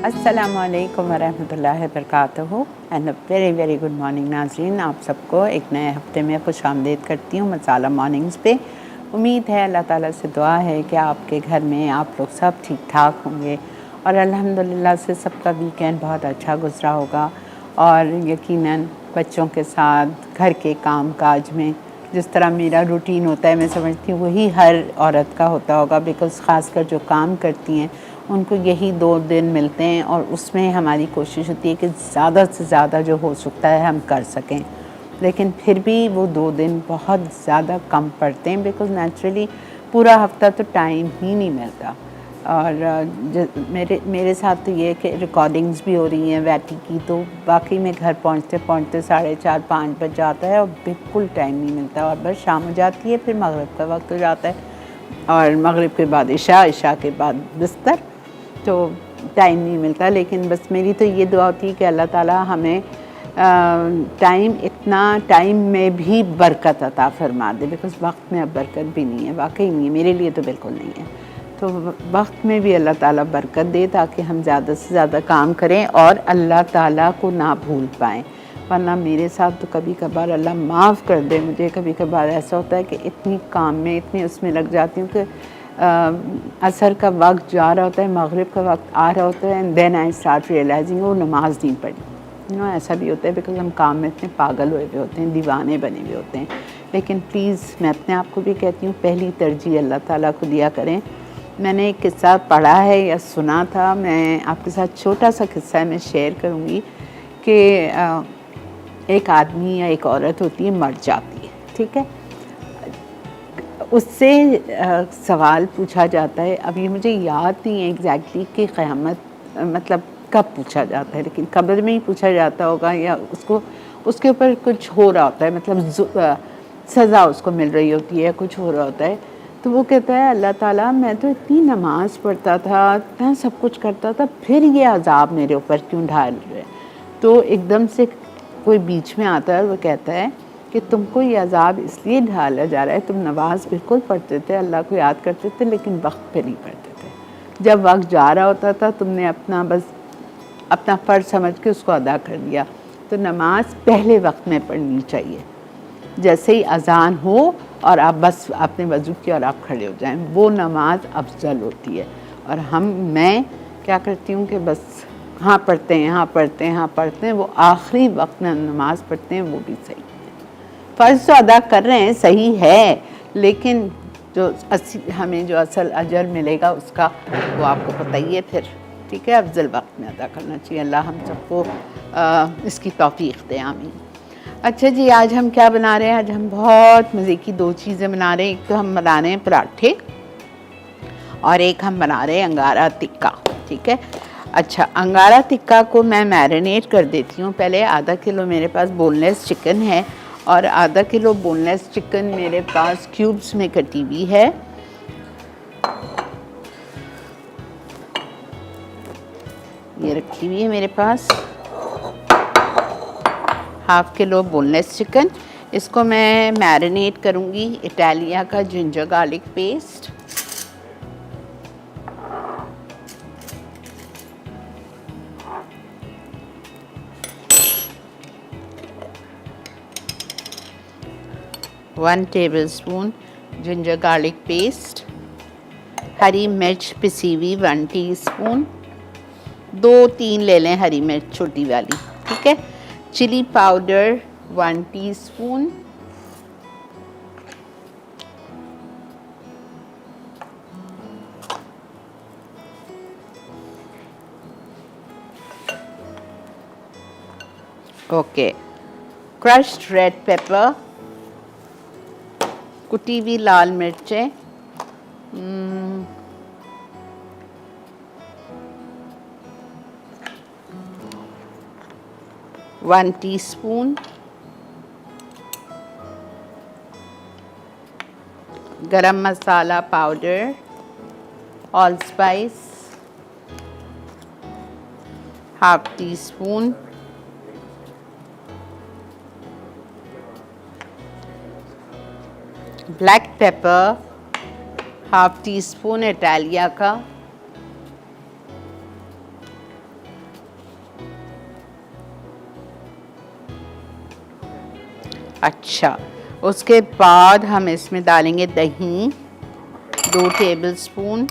अस्सलामु अलैकुम वरहमतुल्लाहि वबरकातुहू and very very good morning नाज़रीन। आप सबको एक नए हफ्ते में खुश आमदीद करती हूँ मसाला मॉर्निंग्स पे। उम्मीद है, अल्लाह ताला से दुआ है कि आपके घर में आप लोग सब ठीक ठाक होंगे और अल्हम्दुलिल्लाह से सबका वीकेंड बहुत अच्छा गुजरा होगा। और यकीनन बच्चों के साथ घर के काम काज में जिस तरह मेरा रूटीन होता है, मैं समझती हूँ वही हर औरत का होता होगा, बिकॉज़ ख़ासकर जो काम करती हैं उनको यही 2 दिन मिलते हैं और उसमें हमारी कोशिश होती है कि ज़्यादा से ज़्यादा जो हो सकता है हम कर सकें। लेकिन फिर भी वो 2 दिन बहुत ज़्यादा कम पड़ते हैं, बिकॉज़ नेचुरली पूरा हफ़्ता तो टाइम ही नहीं मिलता। और मेरे साथ तो ये है कि रिकॉर्डिंग्स भी हो रही हैं वैटी की, तो वाकई में घर पहुँचते पहुँचते 4:30-5 बज जाता है और बिल्कुल टाइम नहीं मिलता और बस शाम हो जाती है, फिर मगरिब का वक्त हो जाता है और मगरिब के बाद इशा के बाद बिस्तर, तो टाइम नहीं मिलता। लेकिन बस मेरी तो ये दुआ होती है कि अल्लाह ताला हमें टाइम में भी बरकत अता फरमा दे, बिकॉज़ वक्त में अब बरकत भी नहीं है, वाकई नहीं है, मेरे लिए तो बिल्कुल नहीं है। तो वक्त में भी अल्लाह ताला बरकत दे ताकि हम ज़्यादा से ज़्यादा काम करें और अल्लाह ताला को ना भूल पाएँ। वरना मेरे साथ तो कभी कभार अल्लाह माफ़ कर दे मुझे, कभी कभार ऐसा होता है कि इतनी काम में इतनी उसमें लग जाती हूँ कि असर का वक्त जा रहा होता है, मगरिब का वक्त आ रहा होता है and then I start realising वो नमाज नहीं पढ़ी। ऐसा भी होता है बिकॉज़ हम काम में इतने पागल हुए हुए होते हैं, दीवाने बने हुए होते हैं। लेकिन प्लीज़ मैं अपने आप को भी कहती हूँ, पहली तरजीह अल्लाह ताला को दिया करें। मैंने एक किस्सा पढ़ा है या सुना था, मैं आपके साथ छोटा सा किस्सा मैं शेयर करूँगी कि एक आदमी या एक औरत होती है, मर जाती है, ठीक है। उससे सवाल पूछा जाता है, अब ये मुझे याद नहीं है एग्जैक्टली कि क़यामत मतलब कब पूछा जाता है, लेकिन कब्र में ही पूछा जाता होगा या उसको उसके ऊपर कुछ हो रहा होता है, मतलब सज़ा उसको मिल रही होती है, कुछ हो रहा होता है। तो वो कहता है, अल्लाह ताला मैं तो इतनी नमाज़ पढ़ता था, इतना सब कुछ करता था, फिर ये अज़ाब मेरे ऊपर क्यों ढाल रहे हैं। तो एकदम से कोई बीच में आता है और वो कहता है कि तुमको ये अज़ाब इसलिए ढाला जा रहा है, तुम नमाज़ बिल्कुल पढ़ते थे, अल्लाह को याद करते थे, लेकिन वक्त पे नहीं पढ़ते थे। जब वक्त जा रहा होता था तुमने अपना फ़र्ज़ समझ के उसको अदा कर दिया। तो नमाज़ पहले वक्त में पढ़नी चाहिए, जैसे ही अज़ान हो और आप बस आपने वज़ू किया और आप खड़े हो जाएं, वो नमाज अफजल होती है। और मैं क्या करती हूँ कि बस हाँ पढ़ते हैं, हाँ पढ़ते हैं, हाँ पढ़ते हैं, वो आखिरी वक्त में नमाज़ पढ़ते हैं, वो भी सही है। फ़र्ज़ तो अदा कर रहे हैं, सही है, लेकिन हमें जो असल अजर मिलेगा उसका वो आपको पता ही है फिर, ठीक है। अफजल वक्त में अदा करना चाहिए। अल्लाह हम सबको इसकी तौफ़ीक़ दे, आमीन। अच्छा जी, आज हम क्या बना रहे हैं? आज हम बहुत मज़े की 2 चीज़ें बना रहे हैं। एक तो हम बना रहे हैं पराठे और एक हम बना रहे हैं अंगारा टिक्का, ठीक है। अच्छा, अंगारा टिक्का को मैं मैरिनेट कर देती हूँ पहले। आधा किलो मेरे पास बोनलेस चिकन है और आधा किलो बोनलेस चिकन मेरे पास क्यूब्स में कटी हुई है। ये रखी हुई है मेरे पास हाफ़ किलो बोनलेस चिकन। इसको मैं मैरिनेट करूँगी इटालिया का ginger garlic paste, one tablespoon ginger garlic paste, हरी मिर्च पिसी हुई 1 टीस्पून, 2-3 ले लें हरी मिर्च छोटी वाली, ठीक है। Chilli powder 1 teaspoon, okay, crushed red pepper, कुटी हुई लाल मिर्चें, 1 teaspoon, garam masala powder, allspice half teaspoon, black pepper half teaspoon Italia का, अच्छा, उसके बाद हम इसमें डालेंगे दही 2 टेबलस्पून,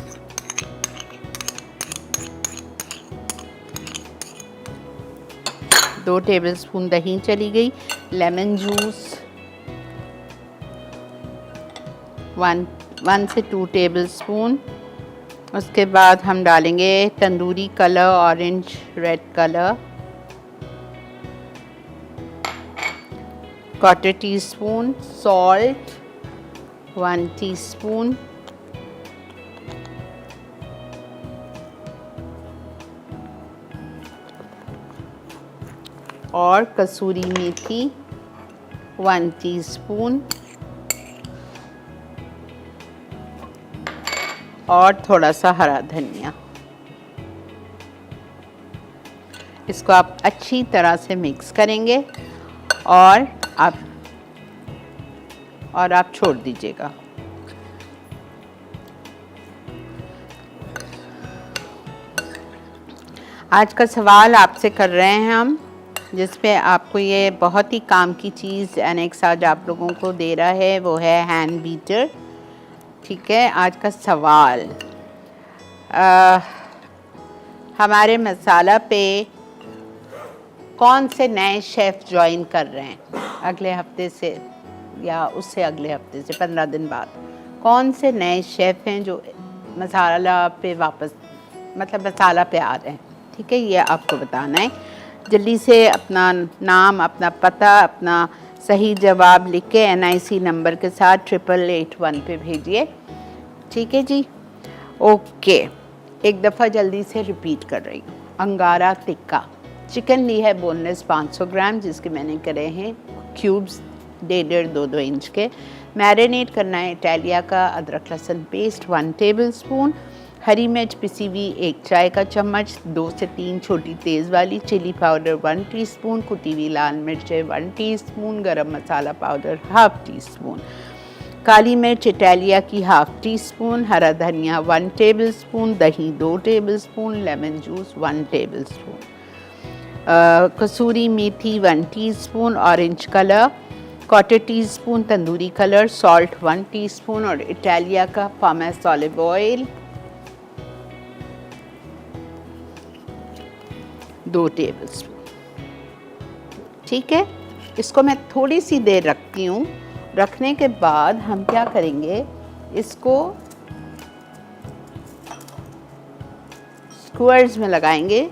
दो टेबलस्पून दही चली गई। लेमन जूस 1 से 2 टेबलस्पून। उसके बाद हम डालेंगे tandoori colour, orange red colour 1/4 teaspoon, salt 1 teaspoon, और कसूरी मेथी 1 टीस्पून, और थोड़ा सा हरा धनिया। इसको आप अच्छी तरह से मिक्स करेंगे और आप छोड़ दीजिएगा। आज का सवाल आपसे कर रहे हैं हम, जिस पे आपको ये बहुत ही काम की चीज़ एनेक्स आज आप लोगों को दे रहा है, वो है हैंड बीटर। ठीक है, आज का सवाल हमारे मसाला पे कौन से नए शेफ़ ज्वाइन कर रहे हैं अगले हफ्ते से या उससे अगले हफ्ते से 15 दिन बाद? कौन से नए शेफ़ हैं जो मसाला पे वापस मतलब मसाला पे आ रहे हैं? ठीक है, ये आपको बताना है। जल्दी से अपना नाम, अपना पता, अपना सही जवाब लिख के NIC नंबर के साथ 8881 पे भेजिए। ठीक है जी, ओके। एक दफ़ा जल्दी से रिपीट कर रही हूँ। अंगारा टिक्का चिकन ली है बोनलेस 500 ग्राम, जिसके मैंने करे हैं क्यूब्स 1.5 2 इंच के। मैरिनेट करना है इटालिया का अदरक लहसुन पेस्ट 1 टेबलस्पून, हरी मिर्च पिसी हुई 1 चाय का चम्मच, 2 से 3 छोटी तेज़ वाली, चिली पाउडर 1 टीस्पून, कुटी हुई लाल मिर्चें 1 teaspoon, garam masala powder 1/2 teaspoon, काली मिर्च इटालिया की 1/2 टीस्पून, हरा धनिया 1 टेबलस्पून, दही 2 टेबलस्पून, लेमन जूस 1 टेबलस्पून, कसूरी मेथी 1 teaspoon, orange colour 1/4 teaspoon, tandoori colour, salt 1 teaspoon, और इटालिया का पामेस ऑलिव ऑयल 2 टेबलस्पून। ठीक है, इसको मैं थोड़ी सी देर रखती हूँ। रखने के बाद हम क्या करेंगे, इसको स्क्वायर्स में लगाएंगे।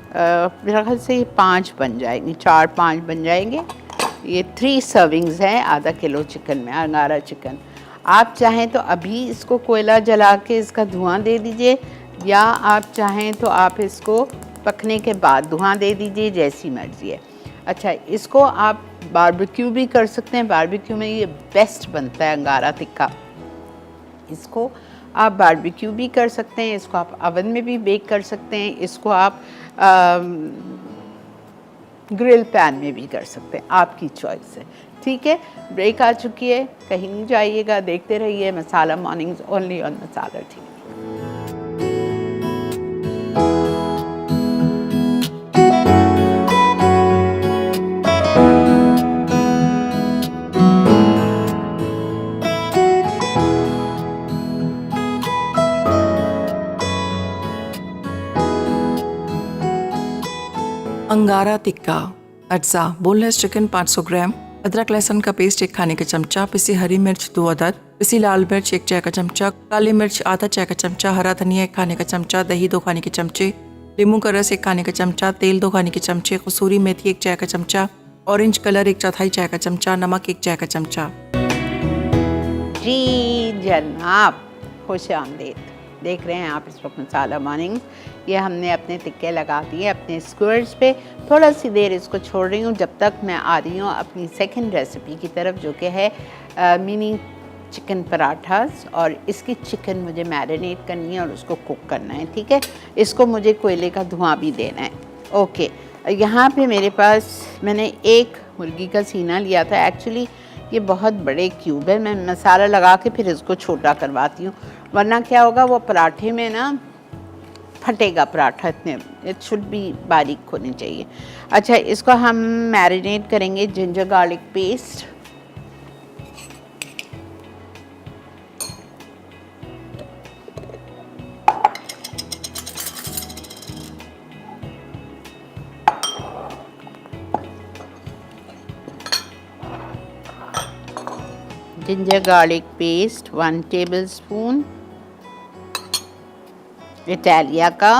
मेरे ख्याल से ये 5 बन जाएंगे, 4-5 बन जाएंगे। ये 3 सर्विंग्स हैं आधा किलो चिकन में, अंगारा चिकन। आप चाहें तो अभी इसको कोयला जला के इसका धुआं दे दीजिए, या आप चाहें तो आप इसको पकने के बाद धुआं दे दीजिए, जैसी मर्जी है। अच्छा, इसको आप बारबेक्यू भी कर सकते हैं। बारबेक्यू में ये बेस्ट बनता है अंगारा टिक्का। इसको आप बारबेक्यू भी कर सकते हैं, इसको आप अवन में भी बेक कर सकते हैं, इसको आप ग्रिल पैन में भी कर सकते हैं, आपकी चॉइस है। ठीक है, ब्रेक आ चुकी है, कहीं नहीं जाइएगा, देखते रहिए Masala mornings only on Masala TV. Angara tikka अज्जा, बोनलेस चिकन 500 ग्राम, अदरक लहसुन का पेस्ट 1 खाने का चमचा, पिसी हरी मिर्च 2 अदद, पिसी लाल मिर्च 1 चाय का चमचा, काली मिर्च आधा चाय का चमचा, हरा धनिया 1 खाने का चमचा, दही 2 खाने के चमचे, नींबू का रस 1 खाने का चमचा, तेल 2 खाने के चमचे, कसूरी मेथी 1 चाय का चमचा, ऑरेंज कलर 1/4 चाय का चमचा, नमक 1 चाय का चमचा। जी जनाब, खुश आमदीद। देख रहे हैं आप इस वक्त मसाला मॉर्निंग। ये हमने अपने टिक्के लगा दिए अपने स्क्वायर्स पे। थोड़ा सी देर इसको छोड़ रही हूँ जब तक मैं आ रही हूँ अपनी सेकंड रेसिपी की तरफ, जो कि है मिनी चिकन पराठास। और इसकी चिकन मुझे मैरिनेट करनी है और उसको कुक करना है। ठीक है, इसको मुझे कोयले का धुआं भी देना है। ओके, यहाँ पे मेरे पास मैंने एक मुर्गी का सीना लिया था। एक्चुअली ये बहुत बड़े क्यूब है, मैं मसाला लगा के फिर इसको छोटा करवाती हूँ, वरना क्या होगा वो पराठे में ना फटेगा पराठा। इतने इट शुड बी बारीक होनी चाहिए। अच्छा, इसको हम मैरिनेट करेंगे ginger garlic paste ginger garlic paste 1 tablespoon, Italia का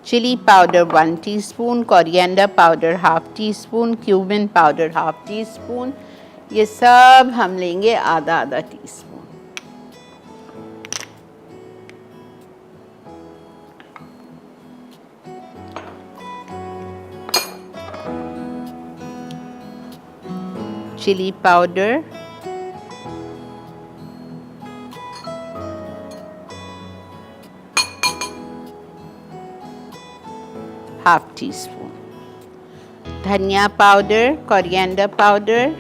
chilli powder 1 teaspoon, coriander powder half teaspoon, cumin powder half teaspoon, ये सब हम लेंगे आधा आधा teaspoon. Chilli powder half teaspoon, धनिया powder, coriander powder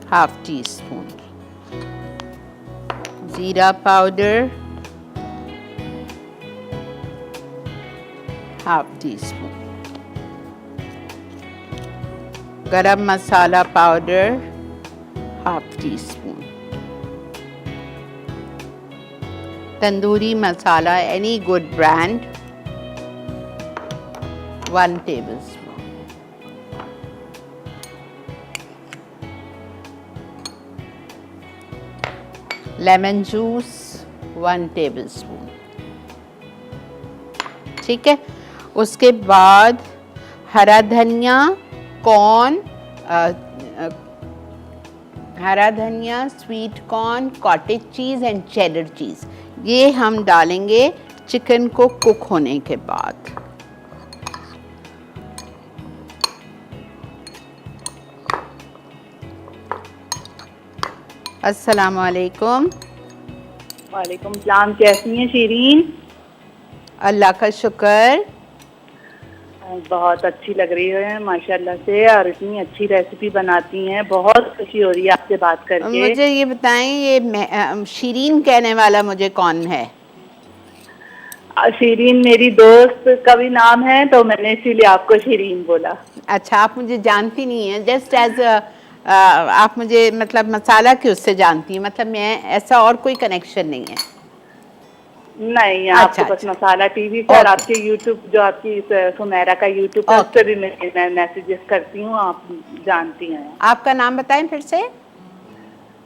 half teaspoon, जीरा powder half teaspoon, garam masala powder half teaspoon, tandoori masala any good brand 1 tablespoon, lemon juice 1 tablespoon. ठीक है, उसके बाद हरा धनिया, कॉर्न, हरा धनिया, sweet corn, cottage cheese and cheddar चीज़, ये हम डालेंगे चिकन को कुक होने के बाद। अस्सलामु अलैकुम। वालेकुम सलाम। कैसी हैं शीरीन? अल्लाह का शुक्र। बहुत अच्छी लग रही है माशाल्लाह से, और इतनी अच्छी रेसिपी बनाती हैं, बहुत खुशी हो रही है आपसे बात करके। मुझे ये बताएं, ये शीरीन कहने वाला मुझे कौन है? शीरीन मेरी दोस्त का भी नाम है, तो मैंने इसीलिए आपको शीरीन बोला। अच्छा, आप मुझे जानती नहीं हैं, जस्ट एज आप मुझे मतलब मसाला की उससे जानती हैं, मतलब मैं ऐसा और कोई कनेक्शन नहीं है। नहीं, अच्छा, आपको बस अच्छा। मसाला टीवी पर आपके यूट्यूब, जो आपकी सुमेरा का यूट्यूब पर, उस पर भी मैं मैसेजेस करती हूँ, आप जानती हैं। आपका नाम बताएं फिर से।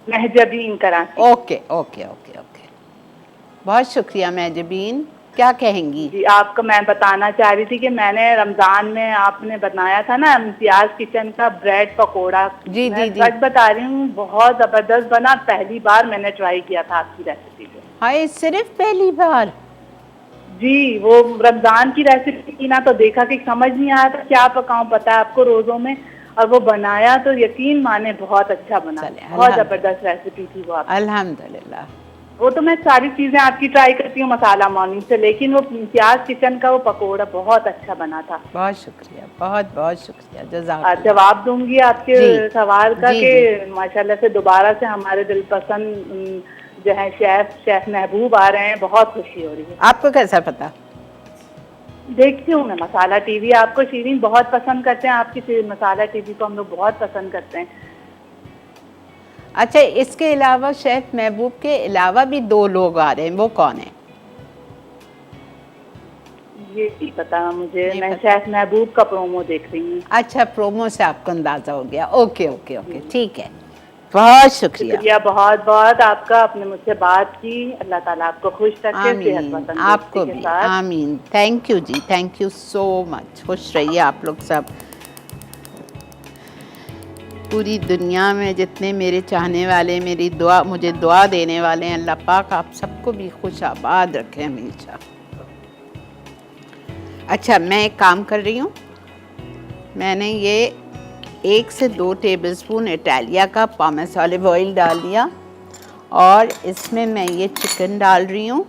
Mahjabeen Karachi. Okay okay okay okay, बहुत शुक्रिया महजबीन। क्या कहेंगी? जी, आपको मैं बताना चाह रही थी कि मैंने रमजान में आपने बनाया था ना इम्तियाज किचन का ब्रेड पकोड़ा। जी मैं जी जी। सच बता रही हूँ, बहुत जबरदस्त बना। पहली बार मैंने ट्राई किया था आपकी रेसिपी को। हाय, सिर्फ पहली बार? जी, वो रमजान की रेसिपी की ना, तो देखा कि समझ नहीं आया था क्या पकाऊं, पता है आपको रोजों में, और वो बनाया तो यकीन माने बहुत अच्छा बना। बहुत जबरदस्त रेसिपी थी वो आपकी। अल्हम्दुलिल्लाह। वो तो मैं सारी चीजें आपकी ट्राई करती हूँ मसाला मॉर्निंग से, लेकिन वो इम्तियाज किचन का वो पकोड़ा बहुत अच्छा बना था। बहुत शुक्रिया, बहुत बहुत शुक्रिया, जज़ाकल्लाह। जवाब दूंगी आपके सवाल का कि माशाल्लाह से दोबारा से हमारे दिलपसंद जो है शेफ महबूब आ रहे हैं, बहुत खुशी हो रही है। आपको कैसा पता? देखती हूँ मैं मसाला टीवी, आपको शीरीन बहुत पसंद करते हैं, आपकी मसाला टीवी को हम लोग बहुत पसंद करते हैं। अच्छा, इसके अलावा शेफ महबूब के अलावा भी 2 लोग आ रहे हैं, वो कौन है? ये नहीं पता मुझे, मैं शेफ महबूब का प्रोमो देख रही हूँ। अच्छा, प्रोमो से आपको अंदाजा हो गया। ओके ओके ओके, ठीक है, बहुत शुक्रिया। बहुत बहुत आपका, आपने मुझसे बात की। अल्लाह ताला आपको खुश रखे, सेहत आपको भी आमीन। Thank you ji, thank you so much. खुश रहिए आप लोग सब। पूरी दुनिया में जितने मेरे चाहने वाले, मेरी दुआ, मुझे दुआ देने वाले हैं, अल्लाह पाक आप सबको भी खुश आबाद रखें हमेशा। अच्छा, मैं एक काम कर रही हूँ, मैंने ये 1 से 2 टेबलस्पून इटालिया का पामेस ऑलिव ऑयल डाल दिया, और इसमें मैं ये चिकन डाल रही हूँ,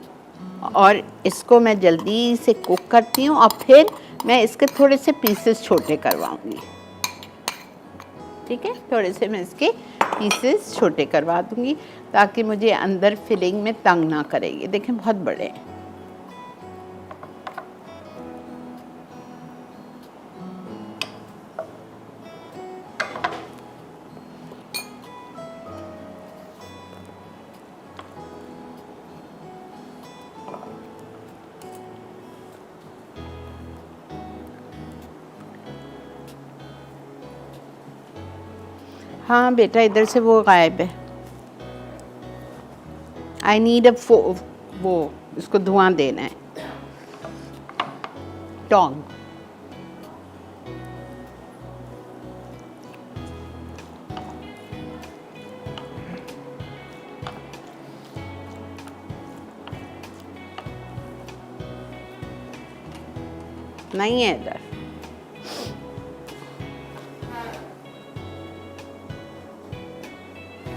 और इसको मैं जल्दी से कुक करती हूँ, और फिर मैं इसके थोड़े से पीसेस छोटे करवाऊँगी। ठीक है, थोड़े से मैं इसके पीसेस छोटे करवा दूँगी, ताकि मुझे अंदर फिलिंग में तंग ना करेगी। देखें, बहुत बड़े हैं। हाँ बेटा, इधर से वो गायब है। आई नीड वो इसको धुआं देना है। टोंग नहीं है इधर।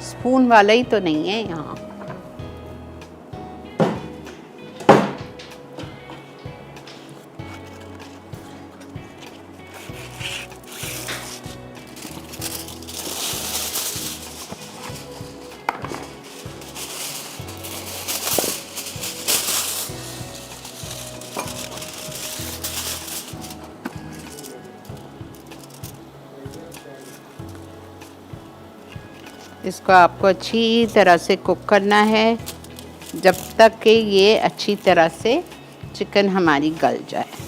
स्पून वाला ही तो नहीं है यहाँ। इसको आपको अच्छी तरह से कुक करना है जब तक कि ये अच्छी तरह से चिकन हमारी गल जाए।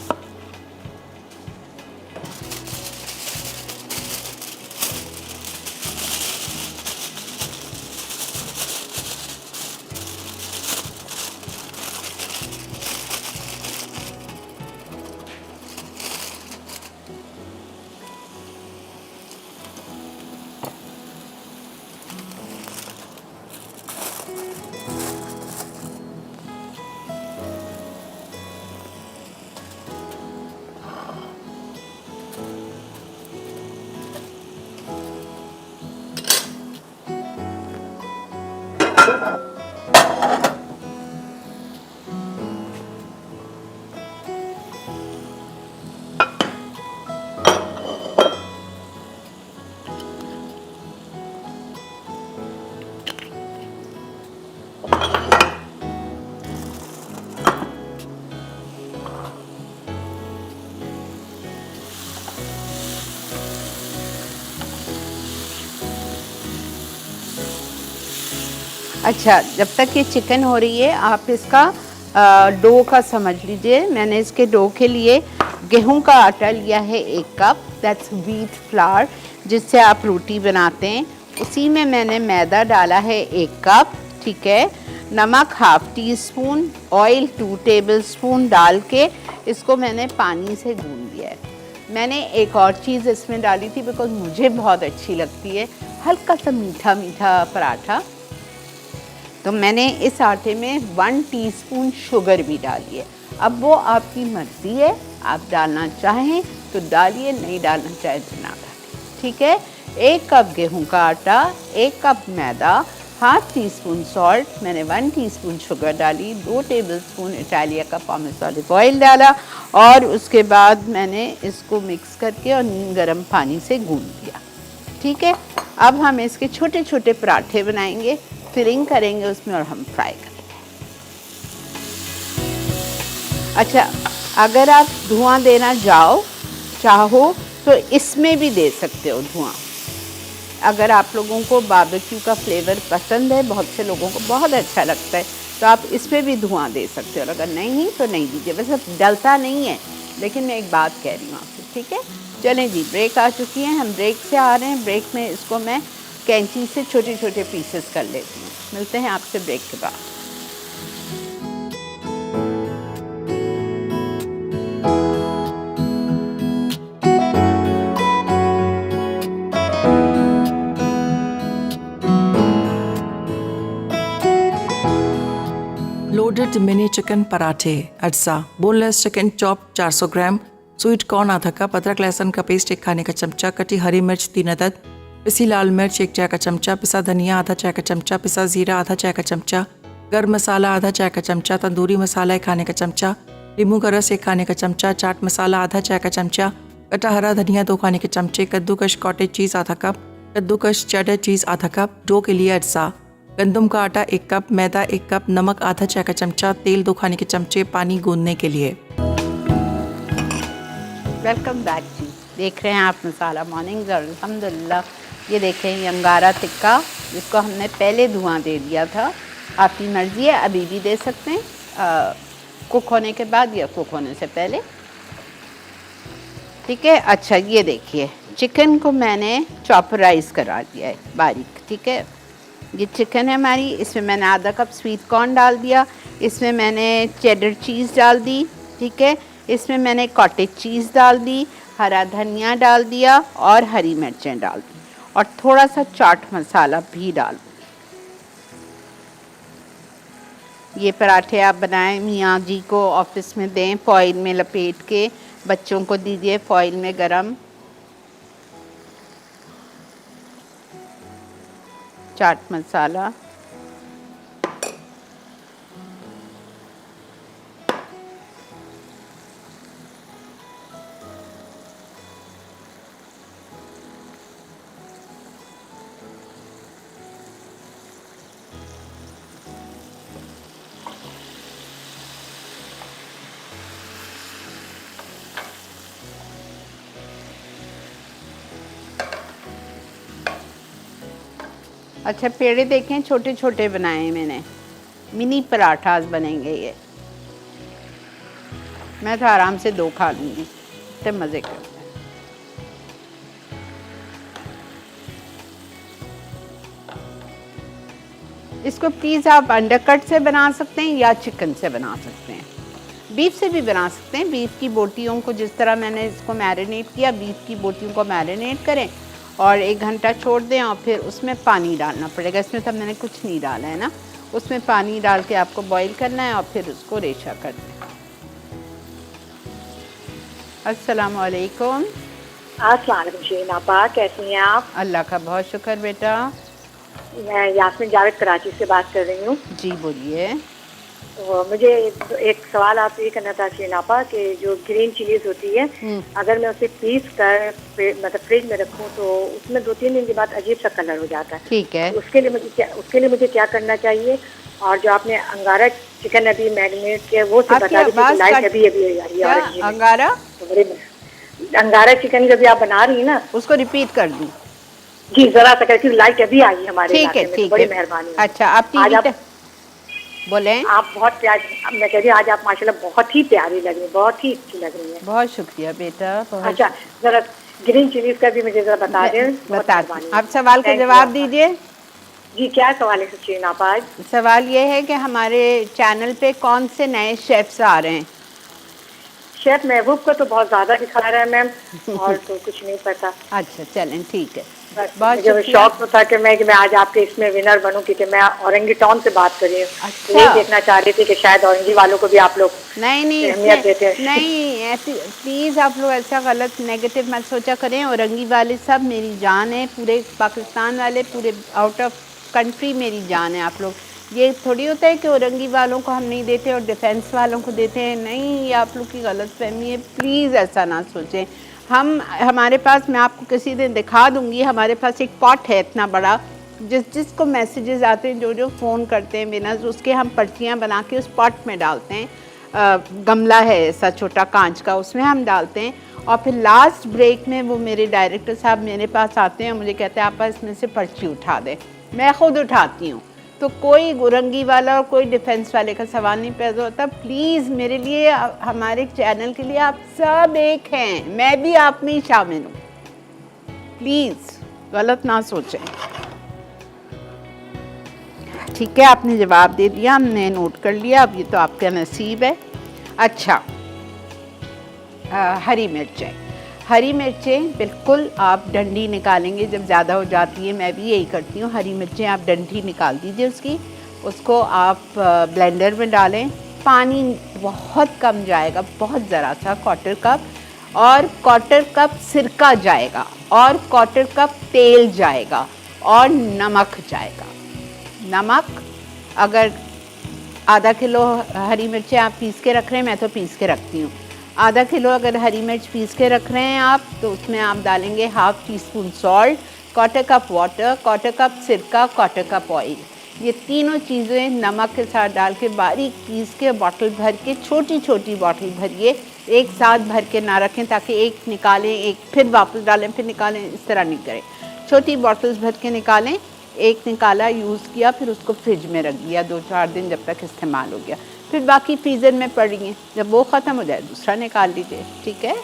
अच्छा, जब तक ये चिकन हो रही है आप इसका डो का समझ लीजिए। मैंने इसके डो के लिए गेहूं का आटा लिया है 1 कप, दैट्स व्हीट फ्लावर, जिससे आप रोटी बनाते हैं। उसी में मैंने मैदा डाला है 1 कप, ठीक है। नमक ½ टीस्पून, ऑयल 2 टेबलस्पून डाल के इसको मैंने पानी से गूंद दिया है। मैंने एक और चीज़ इसमें डाली थी बिकॉज मुझे बहुत अच्छी लगती है, हल्का सा मीठा मीठा पराठा। तो मैंने इस आटे में 1 टीस्पून शुगर भी डाली है। अब वो आपकी मर्ज़ी है, आप डालना चाहें तो डालिए, नहीं डालना चाहें तो ना डालिए, ठीक है। 1 कप गेहूं का आटा, 1 कप मैदा, ½ टीस्पून सॉल्ट, मैंने 1 टीस्पून शुगर डाली, 2 टेबलस्पून इटालिया का पामेस ऑलिव ऑयल डाला और उसके बाद मैंने इसको मिक्स करके और गर्म पानी से गूंद दिया, ठीक है। अब हम इसके छोटे छोटे पराठे बनाएंगे, फिलिंग करेंगे उसमें और हम फ्राई करेंगे। अच्छा, अगर आप धुआं देना चाहो तो इसमें भी दे सकते हो धुआं। अगर आप लोगों को बारबेक्यू का फ्लेवर पसंद है, बहुत से लोगों को बहुत अच्छा लगता है, तो आप इसमें भी धुआं दे सकते हो। और अगर नहीं तो नहीं दीजिए, वैसे डलता नहीं है, लेकिन मैं एक बात कह रही हूँ आपको, ठीक है। चलें जी, ब्रेक आ चुकी है, हम ब्रेक से आ रहे हैं। ब्रेक में इसको मैं कैंची से छोटे छोटे पीसेस कर लेती हूँ। मिलते हैं आपसे ब्रेक के बाद। लोडेड मिनी चिकन पराठे, अज्जा, boneless chicken chop 400 gram, sweet corn आधा कप, अदरक लहसुन का पेस्ट 1 खाने का चमचा, कटी हरी मिर्च 3 अदद, पिसी लाल मिर्च 1 चाय का चमचा, पिसा धनिया आधा चाय का चमचा, पिसा जीरा आधा चाय का चमचा, गर्म मसाला आधा चाय का चमचा, तंदूरी मसाला 1 खाने का चमचा, नींबू का रस 1 खाने का चमचा, चाट मसाला आधा चाय का चमचा, कटा हरा धनिया 2 खाने के चमचे, कद्दूकश कॉटेज चीज़ आधा कप, कद्दूकश चेडर चीज़ आधा कप। डो के लिए अज्जा, गंदम का आटा 1 कप, मैदा 1 कप, नमक आधा चाय का चमचा, तेल 2 खाने के चमचे, पानी गूंदने के लिए। वेलकम बैक जी, देख रहे हैं आप मसाला मॉर्निंग्स और अल्हम्दुलिल्लाह ये देखें ये अंगारा टिक्का, जिसको हमने पहले धुआं दे दिया था। आपकी मर्ज़ी है, अभी भी दे सकते हैं, कुक होने के बाद या कुक होने से पहले, ठीक है। अच्छा, ये देखिए चिकन को मैंने चॉपराइज करा दिया है बारीक, ठीक है। ये चिकन है हमारी, इसमें मैंने आधा कप स्वीट कॉर्न डाल दिया, इसमें मैंने चेडर चीज़ डाल दी, ठीक है। इसमें मैंने कॉटेज चीज़ डाल दी, हरा धनिया डाल दिया और हरी मिर्चें डाल दी और थोड़ा सा चाट मसाला भी डाल दी। ये पराठे आप बनाएं, मियाँ जी को ऑफिस में दें, फॉइल में लपेट के, बच्चों को दीजिए फॉइल में गरम। चाट मसाला, अच्छा पेड़े देखें छोटे छोटे बनाए हैं मैंने, मिनी पराठास बनेंगे ये। मैं तो आराम से 2 खा लूँगी, इतने मज़े करते हैं। इसको प्लीज़ आप अंडरकट से बना सकते हैं या चिकन से बना सकते हैं, बीफ से भी बना सकते हैं। बीफ की बोटियों को जिस तरह मैंने इसको मैरिनेट किया, बीफ की बोटियों को मैरिनेट करें और 1 घंटा छोड़ दें और फिर उसमें पानी डालना पड़ेगा। इसमें तो मैंने कुछ नहीं डाला है ना, उसमें पानी डाल के आपको बॉईल करना है और फिर उसको रेशा कर दें। अस्सलाम वालेकुम। अस्सलाम वालेकुम शीरीन आपा, कैसी हैं आप? अल्लाह का बहुत शुक्र बेटा। मैं यास्मीन जावेद कराची से बात कर रही हूँ। जी बोलिए। तो मुझे एक सवाल आपसे ये करना था शीरीन आपा कि जो ग्रीन चिलीज होती है, अगर मैं उसे पीस कर मतलब फ्रिज में रखूँ तो उसमें 2-3 दिन के बाद अजीब सा कलर हो जाता है। ठीक है। तो उसके लिए मुझे क्या करना चाहिए? और जो आपने अंगारा चिकन अभी मैरिनेट किया वो से बता दीजिए, लाइट अभी आई है अंगारा। अंगारा चिकन जब आप बना रही है ना, उसको रिपीट कर दूं? जी जरा सा करके, लाइट अभी आई हमारे ठीक है, ठीक बड़ी है, मेहरबानी। अच्छा आप टीवी बोले। आप बहुत प्यारी, मैं कह रही हूँ आज आप माशाल्लाह बहुत ही प्यारी लग रही है, बहुत ही अच्छी लग रही है। बहुत शुक्रिया बेटा। अच्छा जरा ग्रीन चिलीज का भी मुझे जरा बता दें। बता आप सवाल का जवाब दीजिए। जी क्या सवाल है सचिन आप आज? सवाल ये है कि हमारे चैनल पे कौन से नए शेफ्स आ रहे हैं? शेफ महबूब को तो बहुत ज़्यादा दिखा रहा है मैम, और तो कुछ नहीं पता। अच्छा चलें ठीक है। मुझे शौक तो था कि मैं आज आपके इसमें विनर बनूं, क्योंकि मैं औरंगी टाउन से बात कर रही हूँ। अच्छा। ये देखना चाह रही थी कि शायद औरंगी वालों को भी आप लोग नहीं अहमियत देते हैं। नहीं ऐसी प्लीज़ आप लोग ऐसा गलत नेगेटिव मत सोचा करें। औरंगी वाले सब मेरी जान है, पूरे पाकिस्तान वाले, पूरे आउट ऑफ कंट्री मेरी जान है। आप लोग ये थोड़ी होता है कि औरंगी वालों को हम नहीं देते और डिफेंस वालों को देते हैं, नहीं, ये आप लोग की गलत फहमी है। प्लीज़ ऐसा ना सोचें। हमारे पास, मैं आपको किसी दिन दिखा दूंगी, हमारे पास एक पॉट है इतना बड़ा, जिसको मैसेजेस आते हैं, जो फ़ोन करते हैं विनर्स, उसके हम पर्चियाँ बना के उस पॉट में डालते हैं। गमला है ऐसा छोटा कांच का, उसमें हम डालते हैं और फिर लास्ट ब्रेक में वो मेरे डायरेक्टर साहब मेरे पास आते हैं और मुझे कहते हैं आप इसमें से पर्ची उठा दें। मैं ख़ुद उठाती हूँ। तो कोई औरंगी वाला और कोई डिफेंस वाले का सवाल नहीं पैदा होता। प्लीज़ मेरे लिए, हमारे चैनल के लिए आप सब एक हैं, मैं भी आप में ही शामिल हूँ। प्लीज़ गलत ना सोचें। ठीक है, आपने जवाब दे दिया, हमने नोट कर लिया, अब ये तो आपका नसीब है। अच्छा, हरी मिर्चें। हरी मिर्चें बिल्कुल आप डंडी निकालेंगे जब ज़्यादा हो जाती है, मैं भी यही करती हूँ। हरी मिर्चें आप डंडी निकाल दीजिए उसको आप ब्लेंडर में डालें। पानी बहुत कम जाएगा, बहुत ज़रा सा, 1/4 कप, और 1/4 कप सिरका जाएगा, और 1/4 कप तेल जाएगा, और नमक जाएगा। नमक, अगर आधा किलो हरी मिर्चें आप पीस के रख रहे हैं, मैं तो पीस के रखती हूँ, आधा किलो अगर हरी मिर्च पीस के रख रहे हैं आप, तो उसमें आप डालेंगे 1/2 teaspoon salt, 1/4 cup water, 1/4 cup सिरका, 1/4 कप ऑयल। ये तीनों चीज़ें नमक के साथ डाल के बारीक पीस के बॉटल भर के, छोटी छोटी बॉटल भरिए, एक साथ भर के ना रखें ताकि एक निकालें, एक फिर वापस डालें, फिर निकालें, इस तरह नहीं करें। छोटी बॉटल्स भर के निकालें, एक निकाला, यूज़ किया, फिर उसको फ्रिज में रख दिया 2-4 दिन, जब तक इस्तेमाल हो गया। फिर बाकी फ्रीज़र में पड़ी हैं, जब वो ख़त्म हो जाए दूसरा निकाल लीजिए। ठीक है,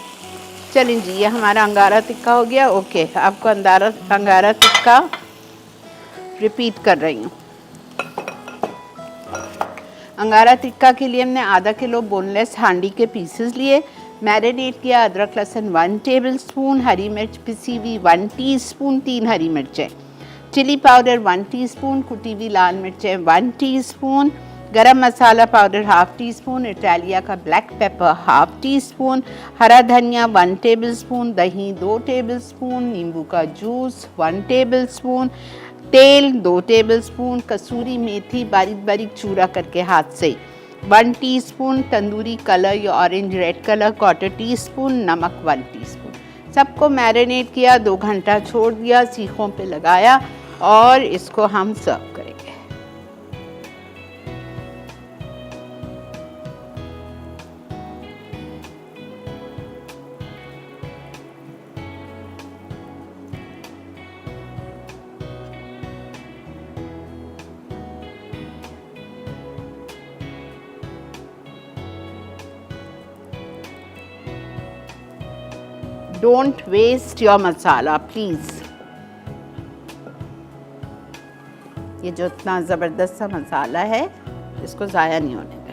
चलें जी, ये हमारा अंगारा टिक्का हो गया। ओके, आपको अंगारा टिक्का रिपीट कर रही हूँ। अंगारा टिक्का के लिए हमने आधा किलो बोनलेस हांडी के पीसेस लिए, मैरिनेट किया। अदरक लहसुन 1 टेबलस्पून, हरी मिर्च पिसी हुई 1 टीस्पून, 3 हरी मिर्चें, चिली पाउडर 1 टीस्पून, कुटी हुई लाल मिर्चें 1 teaspoon, garam masala powder 1/2 teaspoon, Italia का ब्लैक पेपर 1/2 टीस्पून, हरा धनिया 1 टेबलस्पून, दही 2 टेबलस्पून, नींबू का जूस 1 टेबलस्पून, तेल 2 टेबलस्पून, कसूरी मेथी बारीक बारीक चूरा करके हाथ से 1 टीस्पून, तंदूरी कलर या ऑरेंज रेड कलर 1/4 टीस्पून, नमक 1 टीस्पून। सबको मैरिनेट किया, 2 घंटा छोड़ दिया, सीखों पे लगाया और इसको हम सर्व करेंगे। Don't waste your masala please. ये जो इतना ज़बरदस्त सा मसाला है, इसको ज़ाया नहीं होने दें।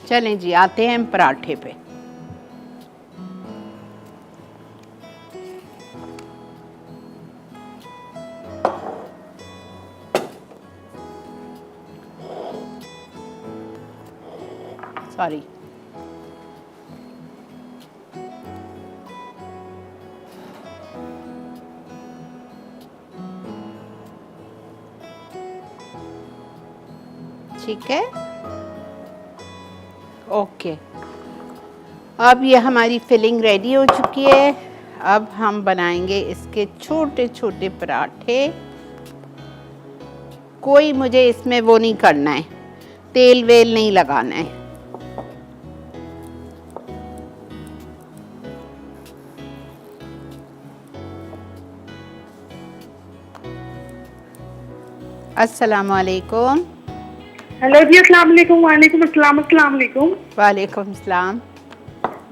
चलें जी, आते हैं हम पराठे पे। सॉरी, ठीक है, ओके। अब ये हमारी फिलिंग रेडी हो चुकी है। अब हम बनाएंगे इसके छोटे छोटे पराठे। कोई मुझे इसमें वो नहीं करना है, तेल वेल नहीं लगाना है। अस्सलाम वालेकुम। हेलो जी, अस्सलाम वालेकुम। वालेकुम अस्सलाम। अस्सलाम वालेकुम। वालेकुम सलाम।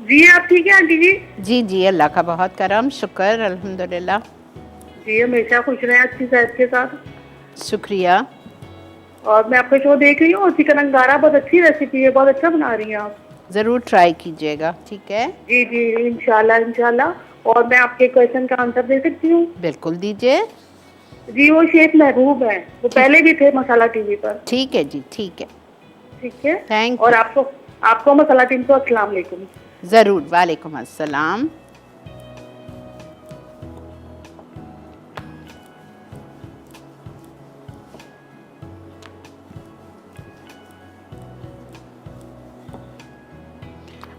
जी आप ठीक है आंटी जी? जी जी, अल्लाह का बहुत करम, शुक्र, अल्हम्दुलिल्लाह। जी हमेशा खुश रहें, अच्छी सेहत के साथ। शुक्रिया। और मैं आपका शो देख रही हूँ, चिकन अंगारा बहुत अच्छी रेसिपी है, बहुत अच्छा बना रही हैं आप। ज़रूर ट्राई कीजिएगा, ठीक है? जी जी, इंशाल्लाह इंशाल्लाह। और मैं आपके क्वेश्चन का आंसर दे सकती हूँ? बिल्कुल दीजिए। जी, वो शेख महबूब है, वो पहले भी थे मसाला टीवी पर। ठीक है जी, ठीक है, ठीक है, थैंक और यू। आपको मसाला टीम को अस्सलाम वालेकुम। ज़रूर, वालेकुम अस्सलाम।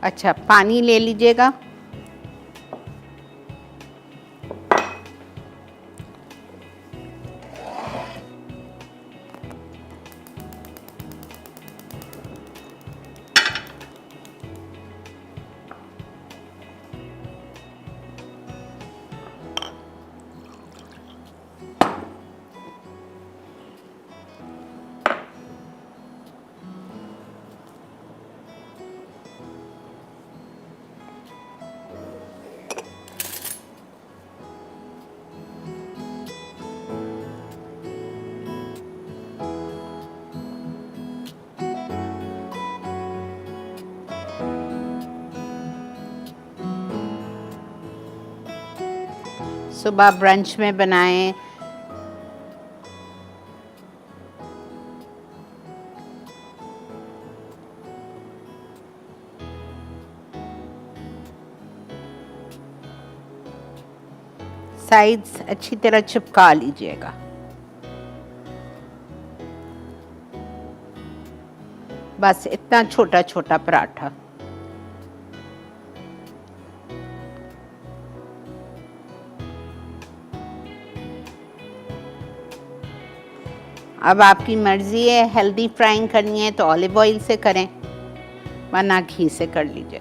अच्छा, पानी ले लीजिएगा। सुबह ब्रंच में बनाएं, साइड्स अच्छी तरह चिपका लीजिएगा। बस इतना छोटा छोटा पराठा। अब आपकी मर्ज़ी है, हेल्दी फ्राइंग करनी है तो ऑलिव ऑयल से करें, वरना घी से कर लीजिए।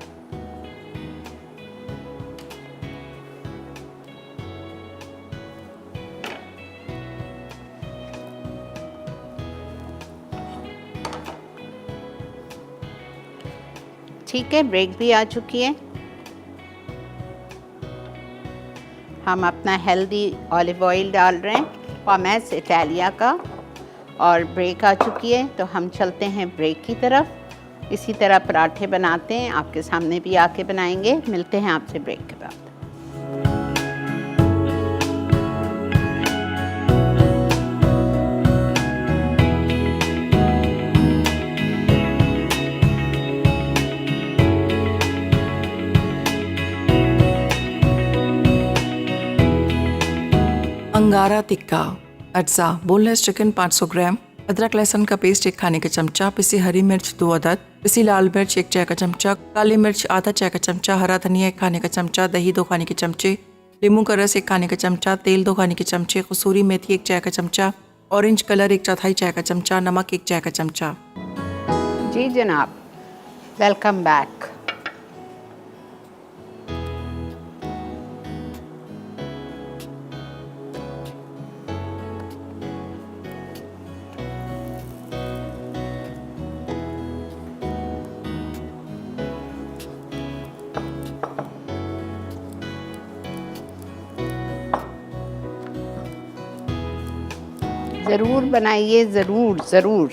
ठीक है, ब्रेक भी आ चुकी है। हम अपना हेल्दी ऑलिव ऑयल डाल रहे हैं, पॉमेस इटालिया का, और ब्रेक आ चुकी है तो हम चलते हैं ब्रेक की तरफ। इसी तरह पराठे बनाते हैं, आपके सामने भी आके बनाएंगे। मिलते हैं आपसे ब्रेक के बाद। अंगारा टिक्का, अज्जा, बोनलेस चिकन 500 ग्राम, अदरक लहसुन का पेस्ट 1 खाने का चमचा, पिसी हरी मिर्च 2 अदद, पिसी लाल मिर्च 1 चाय का चमचा, काली मिर्च आधा चाय का चमचा, हरा धनिया 1 खाने का चमचा, दही 2 खाने के चमचे, नींबू का रस 1 खाने का चमचा, तेल 2 खाने के चमचे, कसूरी मेथी 1 चाय का चमचा, ऑरेंज कलर 1/4 चाय का चमचा, नमक 1 चाय का चमचा। जी जनाब, वेलकम बैक। ज़रूर बनाइए, ज़रूर ज़रूर।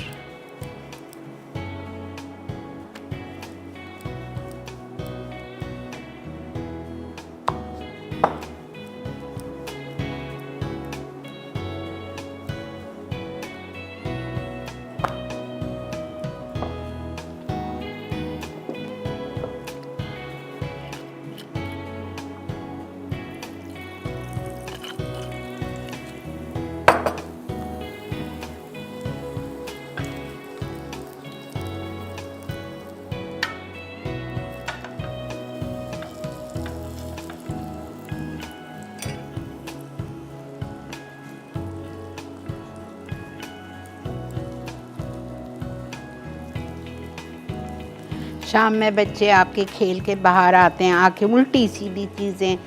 शाम में बच्चे आपके खेल के बाहर आते हैं, आके उल्टी सीधी चीज़ें,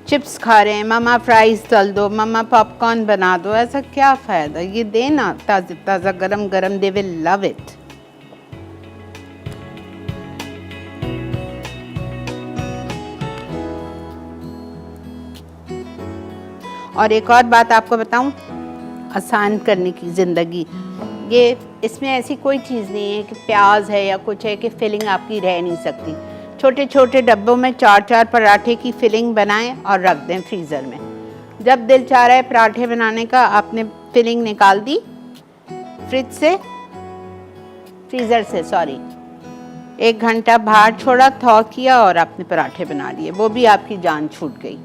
चिप्स खा रहे हैं, मम्मा फ्राइज़ तल दो, मम्मा पॉपकॉर्न बना दो। ऐसा क्या फ़ायदा, ये देना ताज़ा ताज़ा गरम गरम, दे विल लव इट। और एक और बात आपको बताऊं, आसान करने की ज़िंदगी, ये इसमें ऐसी कोई चीज़ नहीं है कि प्याज है या कुछ है कि फिलिंग आपकी रह नहीं सकती। छोटे छोटे डब्बों में 4-4 पराठे की फिलिंग बनाएं और रख दें फ्रीज़र में। जब दिल चाह रहा है पराठे बनाने का, आपने फिलिंग निकाल दी फ्रीज़र से, 1 घंटा बाहर छोड़ा, थॉ किया और आपने पराठे बना लिए, वो भी आपकी जान छूट गई।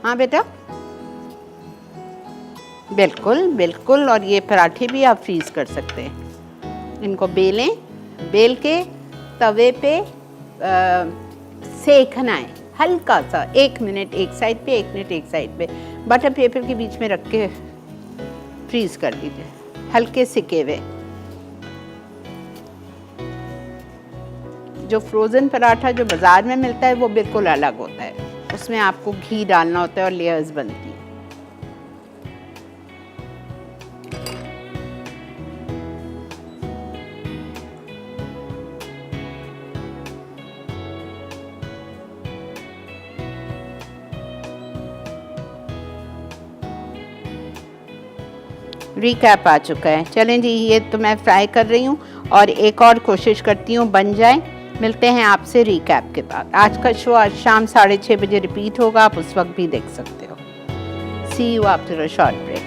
हाँ बेटा, बिल्कुल बिल्कुल। और ये पराठे भी आप फ्रीज़ कर सकते हैं। इनको बेलें, बेल के तवे पे सेकना है हल्का सा, 1 मिनट एक साइड पे, 1 मिनट एक साइड पे, बटर पेपर के बीच में रख के फ्रीज़ कर दीजिए, हल्के सिके हुए। जो फ्रोज़न पराठा जो बाज़ार में मिलता है वो बिल्कुल अलग होता है, उसमें आपको घी डालना होता है और लेयर्स बनती है। रिकैप आ चुका है। चलें जी, ये तो मैं फ्राई कर रही हूँ और एक और कोशिश करती हूँ बन जाए। मिलते हैं आपसे रिकैप के बाद। आज का शो आज शाम 6:30 बजे रिपीट होगा, आप उस वक्त भी देख सकते हो। See you after a short break.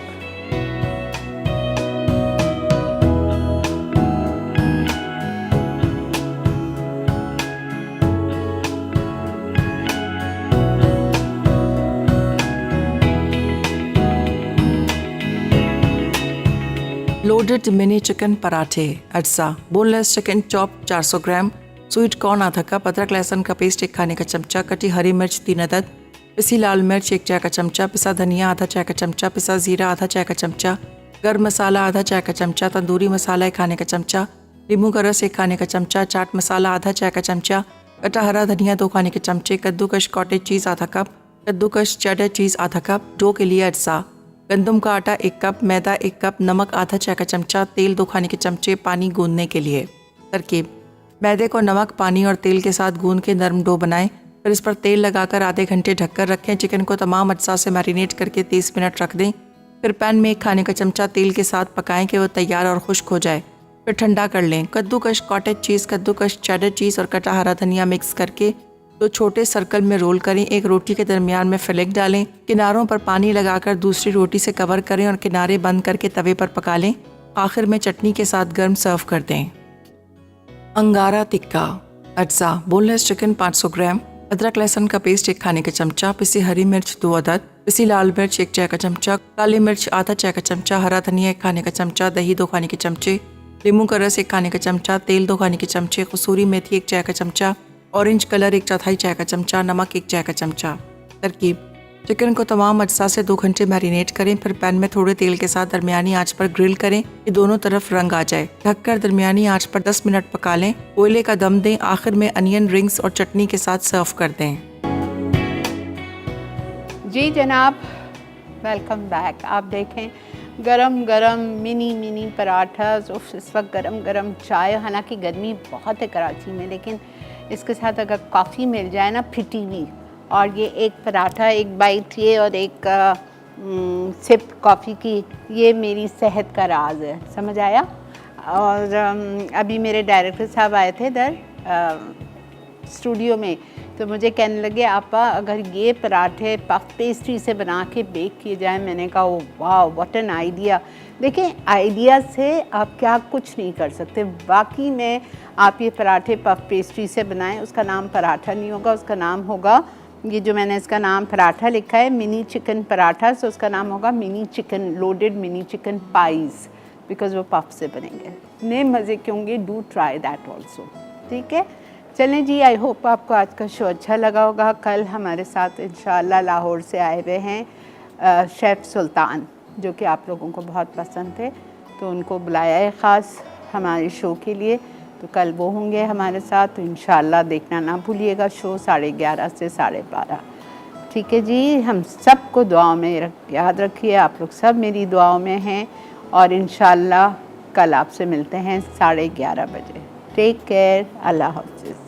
Loaded mini chicken पराठे, अज्जा, boneless chicken chop 400 gram, sweet corn आधा कप, अदरक लहसुन का पेस्ट 1 खाने का चमचा, कटी हरी मिर्च 3 अदद, पिसी लाल मिर्च 1 चाय का चमचा, पिसा धनिया आधा चाय का चमचा, पिसा जीरा आधा चाय का चमचा, गर्म मसाला आधा चाय का चमचा, तंदूरी मसाला 1 खाने का चमचा, नींबू का रस 1 खाने का चमचा, चाट मसाला आधा चाय का चमचा, कटा हरा धनिया 2 खाने के चमचे, कद्दूकश कॉटेज चीज़ आधा कप, कद्दूकश चेडर चीज़ आधा कप, डो के लिए अज्जा, गंदम का आटा 1 कप, मैदा 1 कप, नमक आधा चाय का चमचा, तेल 2 खाने के चमचे, पानी गूंदने के लिए। तरकीब: मैदे को नमक, पानी और तेल के साथ गूंद के नरम डो बनाएं, फिर इस पर तेल लगाकर आधे घंटे ढककर रखें। चिकन को तमाम अज्जा से मैरिनेट करके 30 मिनट रख दें। फिर पैन में 1 खाने का चमचा तेल के साथ पकाएं कि वो तैयार और खुश्क हो जाए। फिर ठंडा कर लें। कद्दूकश कॉटेज चीज़, कद्दूकश चेडर चीज़ और कटा हरा धनिया मिक्स करके 2 छोटे सर्कल में रोल करें। एक रोटी के दरमियान में फिलेट डालें, किनारों पर पानी लगाकर दूसरी रोटी से कवर करें और किनारे बंद करके तवे पर पका लें। आखिर में चटनी के साथ गर्म सर्व कर दें। अंगारा टिक्का। अज्जा: बोनलेस चिकन 500 ग्राम, अदरक लहसुन का पेस्ट 1 खाने का चमचा, पिसी हरी मिर्च 2 अदद, पिसी लाल मिर्च 1 चाय का चमचा, काली मिर्च आधा चाय का चमचा, हरा धनिया 1 खाने का चमचा, दही 2 खाने के चमचे, नींबू का रस 1 खाने का चमचा, तेल 2 खाने के चमचे, कसूरी मेथी 1 चाय का चमचा, ऑरेंज कलर 1/4 चाय का चमचा, नमक 1 चाय का चमचा। तरकीब: चिकन को तमाम अज्जा से 2 घंटे मैरिनेट करें, फिर पैन में थोड़े तेल के साथ दरमियानी आंच पर ग्रिल करें कि दोनों तरफ रंग आ जाए। ढककर दरमियानी आंच पर 10 मिनट पका लें। कोयले का दम दें। आखिर में अनियन रिंग्स और चटनी के साथ सर्व कर दें। जी जनाब, वेलकम बैक। आप देखें गरम गरम मिनी पराठास, इस वक्त गरम गरम चाय। हालांकि गर्मी बहुत है कराची में, लेकिन इसके साथ अगर कॉफ़ी मिल जाए ना फिटी हुई, और ये एक पराठा, एक बाइट ये और एक सिप कॉफ़ी की, ये मेरी सेहत का राज है। समझ आया? और अभी मेरे डायरेक्टर साहब आए थे इधर स्टूडियो में, तो मुझे कहने लगे आपा अगर ये पराठे पफ पेस्ट्री से बना के बेक किए जाए। मैंने कहा ओ वाह, व्हाट एन आइडिया। देखिए आइडिया से आप क्या कुछ नहीं कर सकते। बाकी में आप ये पराठे पफ पेस्ट्री से बनाएं, उसका नाम पराठा नहीं होगा, उसका नाम होगा, ये जो मैंने इसका नाम पराठा लिखा है मिनी चिकन पराठा, तो उसका नाम होगा mini chicken, loaded mini chicken pies, because वो पफ से बनेंगे। नए मज़े के होंगे। Do try that also. ठीक है, चलें जी। आई होप आपको आज का शो अच्छा लगा होगा। कल हमारे साथ इंशाअल्लाह लाहौर से आए हुए हैं शेफ़ सुल्तान, जो कि आप लोगों को बहुत पसंद थे, तो उनको बुलाया है ख़ास हमारे शो के लिए। तो कल वो होंगे हमारे साथ, तो इंशाअल्लाह देखना ना भूलिएगा शो 11:30 से 12:30। ठीक है जी, हम सबको दुआओं में याद रखिए। आप लोग सब मेरी दुआओं में हैं, और इंशाअल्लाह कल आपसे मिलते हैं 11:30 बजे। टेक केयर, अल्लाह हाफ़िज़।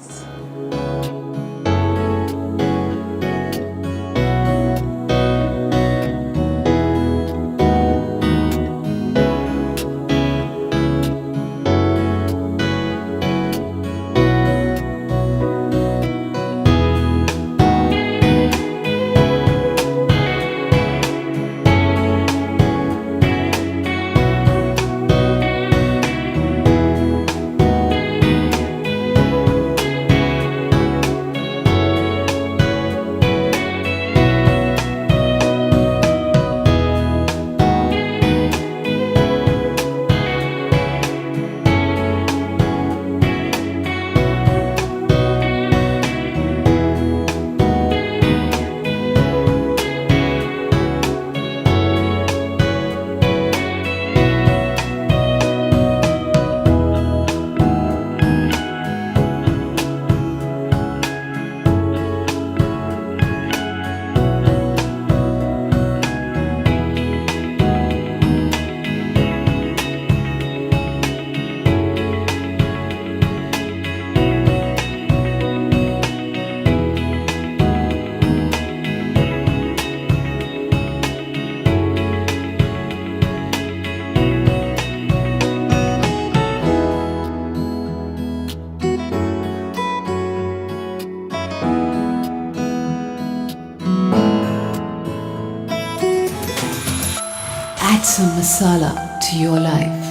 Add some masala to your life.